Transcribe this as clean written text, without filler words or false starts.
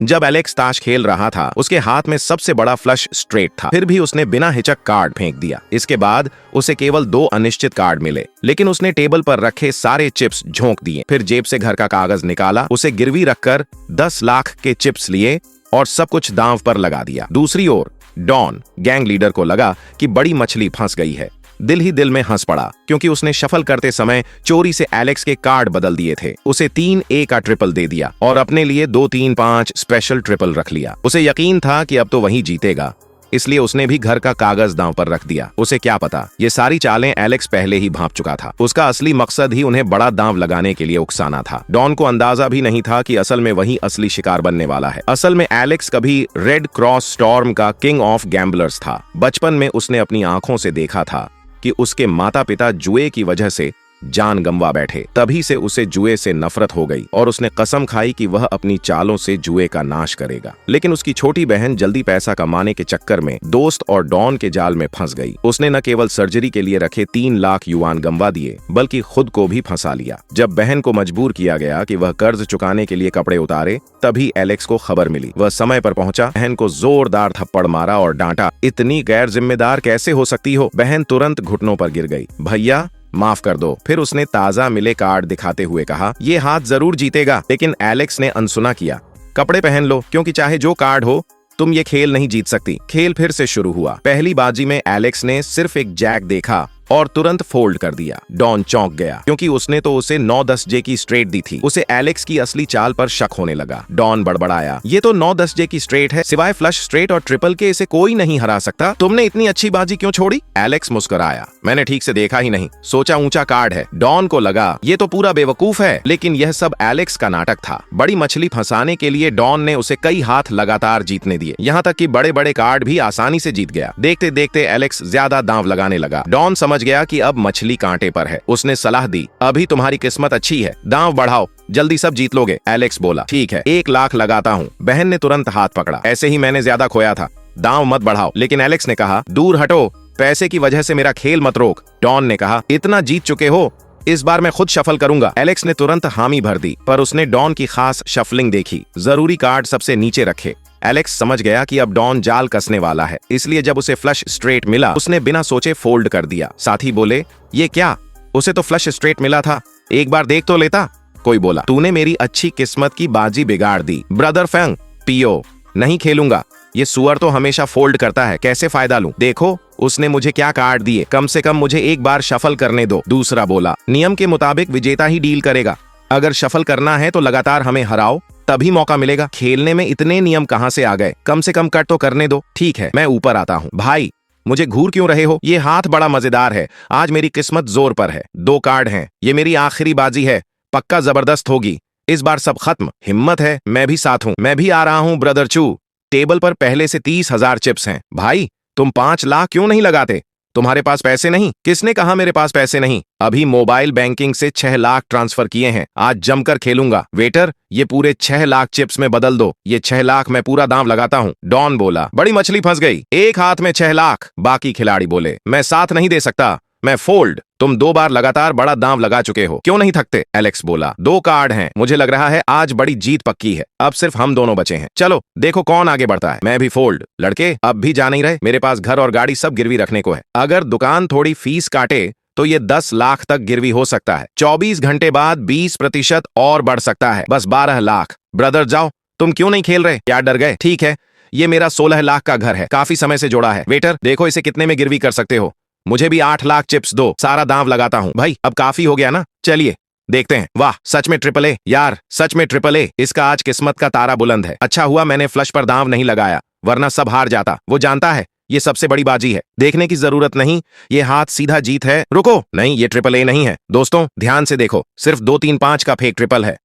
जब एलेक्स ताश खेल रहा था उसके हाथ में सबसे बड़ा फ्लश स्ट्रेट था, फिर भी उसने बिना हिचक कार्ड फेंक दिया। इसके बाद उसे केवल 2 अनिश्चित कार्ड मिले, लेकिन उसने टेबल पर रखे सारे चिप्स झोंक दिए। फिर जेब से घर का कागज निकाला, उसे गिरवी रखकर 10 लाख के चिप्स लिए और सब कुछ दांव पर लगा दिया। दूसरी ओर डॉन गैंग लीडर को लगा कि बड़ी मछली फंस गई है। दिल ही दिल में हंस पड़ा, क्योंकि उसने शफल करते समय चोरी से एलेक्स के कार्ड बदल दिए थे। उसे 3 A का ट्रिपल दे दिया और अपने लिए 2 3 5 स्पेशल ट्रिपल रख लिया। उसे यकीन था कि अब तो वही जीतेगा, इसलिए उसने भी घर का कागज दांव पर रख दिया। उसे क्या पता, ये सारी चालें एलेक्स पहले ही भांप चुका था। उसका असली मकसद ही उन्हें बड़ा दांव लगाने के लिए उकसाना था। डॉन को अंदाजा भी नहीं था कि असल में वही असली शिकार बनने वाला है। असल में एलेक्स कभी रेड क्रॉस स्टॉर्म का किंग ऑफ गैम्बलर्स था। बचपन में उसने अपनी आंखों से देखा था कि उसके माता पिता जुए की वजह से जान गंवा बैठे। तभी से उसे जुए से नफरत हो गई और उसने कसम खाई कि वह अपनी चालों से जुए का नाश करेगा। लेकिन उसकी छोटी बहन जल्दी पैसा कमाने के चक्कर में दोस्त और डॉन के जाल में फंस गई। उसने न केवल सर्जरी के लिए रखे 3 लाख युआन गंवा दिए, बल्कि खुद को भी फंसा लिया। जब बहन को मजबूर किया गया कि वह कर्ज चुकाने के लिए कपड़े उतारे, तभी एलेक्स को खबर मिली। वह समय पर पहुंचा, बहन को जोरदार थप्पड़ मारा और डांटा, इतनी गैर जिम्मेदार कैसे हो सकती हो। बहन तुरंत घुटनों पर गिर गई। भैया माफ कर दो। फिर उसने ताजा मिले कार्ड दिखाते हुए कहा, ये हाथ जरूर जीतेगा। लेकिन एलेक्स ने अनसुना किया। कपड़े पहन लो, क्योंकि चाहे जो कार्ड हो तुम ये खेल नहीं जीत सकती। खेल फिर से शुरू हुआ। पहली बाजी में एलेक्स ने सिर्फ एक जैक देखा और तुरंत फोल्ड कर दिया। डॉन चौंक गया, क्योंकि उसने तो उसे 9-10 जे की स्ट्रेट दी थी। उसे एलेक्स की असली चाल पर शक होने लगा। डॉन बड़बड़ाया, ये तो 9-10 जे की स्ट्रेट है, सिवाय फ्लश स्ट्रेट और ट्रिपल के इसे कोई नहीं हरा सकता। तुमने इतनी अच्छी बाजी क्यों छोड़ी? एलेक्स मुस्कुराया, मैंने ठीक से देखा ही नहीं, सोचा ऊंचा कार्ड है। डॉन को लगा ये तो पूरा बेवकूफ है, लेकिन यह सब एलेक्स का नाटक था। बड़ी मछली फंसाने के लिए डॉन ने उसे कई हाथ लगातार जीतने दिए, यहाँ तक कि बड़े बड़े कार्ड भी आसानी से जीत गया। देखते देखते एलेक्स ज्यादा दांव लगाने लगा। डॉन समझ गया कि अब मछली कांटे पर है। उसने सलाह दी, अभी तुम्हारी किस्मत अच्छी है, दांव बढ़ाओ, जल्दी सब जीत लोगे। एलेक्स बोला, ठीक है, 1 लाख लगाता हूँ। बहन ने तुरंत हाथ पकड़ा, ऐसे ही मैंने ज्यादा खोया था, दांव मत बढ़ाओ। लेकिन एलेक्स ने कहा, दूर हटो, पैसे की वजह से मेरा खेल मत रोक। डॉन ने कहा, इतना जीत चुके हो, इस बार मैं खुद शफल करूंगा। एलेक्स ने तुरंत हामी भर दी, पर उसने डॉन की खास शफलिंग देखी, जरूरी कार्ड सबसे नीचे रखे। एलेक्स समझ गया कि अब डॉन जाल कसने वाला है, इसलिए जब उसे फ्लश स्ट्रेट मिला उसने बिना सोचे फोल्ड कर दिया। साथी बोले, ये क्या, उसे तो फ्लश स्ट्रेट मिला था, एक बार देख तो लेता। कोई बोला, तूने मेरी अच्छी किस्मत की बाजी बिगाड़ दी। ब्रदर फेंग, पियो, नहीं खेलूंगा, ये सुअर तो हमेशा फोल्ड करता है, कैसे फायदा लूं? देखो उसने मुझे क्या कार्ड दिए, कम से कम मुझे एक बार शफल करने दो। दूसरा बोला, नियम के मुताबिक विजेता ही डील करेगा, अगर शफल करना है तो लगातार हमें हराओ, तभी मौका मिलेगा। खेलने में इतने नियम कहां से आ गए, कम से कम कट तो करने दो। ठीक है, मैं ऊपर आता हूँ। भाई मुझे घूर क्यों रहे हो, ये हाथ बड़ा मजेदार है, आज मेरी किस्मत जोर पर है। 2 कार्ड हैं, ये मेरी आखिरी बाजी है, पक्का जबरदस्त होगी, इस बार सब खत्म। हिम्मत है, मैं भी साथ हूँ, मैं भी आ रहा हूँ ब्रदर चू। टेबल पर पहले से 30,000 चिप्स हैं। भाई तुम 5 लाख क्यों नहीं लगाते, तुम्हारे पास पैसे नहीं? किसने कहा मेरे पास पैसे नहीं? अभी मोबाइल बैंकिंग से 6 लाख ट्रांसफर किए हैं, आज जमकर खेलूंगा। वेटर, ये पूरे 6 लाख चिप्स में बदल दो, ये 6 लाख मैं पूरा दांव लगाता हूँ। डॉन बोला, बड़ी मछली फंस गई, एक हाथ में 6 लाख। बाकी खिलाड़ी बोले, मैं साथ नहीं दे सकता, मैं फोल्ड। तुम 2 बार लगातार बड़ा दांव लगा चुके हो, क्यों नहीं थकते? एलेक्स बोला, 2 कार्ड हैं, मुझे लग रहा है आज बड़ी जीत पक्की है, अब सिर्फ हम दोनों बचे हैं, चलो देखो कौन आगे बढ़ता है। मैं भी फोल्ड। लड़के अब भी जा नहीं रहे, मेरे पास घर और गाड़ी सब गिरवी रखने को है, अगर दुकान थोड़ी फीस काटे तो ये 10 लाख तक गिरवी हो सकता है। 24 घंटे बाद 20% और बढ़ सकता है, बस 12 लाख। ब्रदर जाओ, तुम क्यों नहीं खेल रहे, क्या डर गए? ठीक है, ये मेरा 16 लाख का घर है, काफी समय से जोड़ा है। वेटर देखो इसे कितने में गिरवी कर सकते हो? मुझे भी 8 लाख चिप्स दो, सारा दांव लगाता हूँ। भाई अब काफी हो गया ना, चलिए देखते हैं। वाह, सच में ट्रिपल ए यार, सच में ट्रिपल ए। इसका आज किस्मत का तारा बुलंद है। अच्छा हुआ मैंने फ्लश पर दांव नहीं लगाया, वरना सब हार जाता। वो जानता है ये सबसे बड़ी बाजी है, देखने की जरूरत नहीं, ये हाथ सीधा जीत है। रुको, नहीं ये ट्रिपल ए नहीं है। दोस्तों ध्यान से देखो, सिर्फ 2 3 5 का फेक ट्रिपल है।